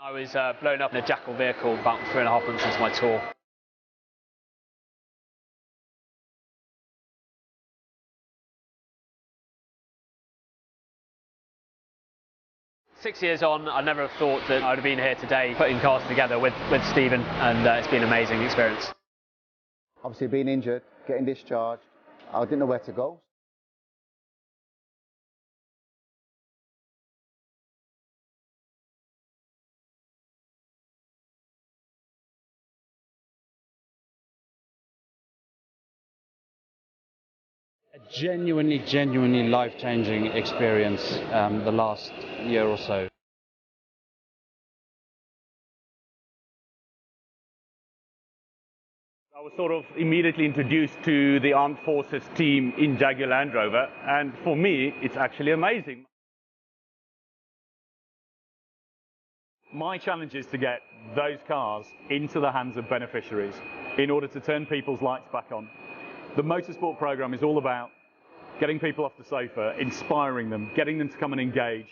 I was blown up in a Jaguar vehicle about 3.5 months into my tour. Six years on, I never have thought that I would have been here today putting cars together with Stephen, and it's been an amazing experience. Obviously being injured, getting discharged, I didn't know where to go. A genuinely life-changing experience the last year or so. I was sort of immediately introduced to the Armed Forces team in Jaguar Land Rover, and for me, it's actually amazing. My challenge is to get those cars into the hands of beneficiaries in order to turn people's lights back on. The motorsport program is all about getting people off the sofa, inspiring them, getting them to come and engage.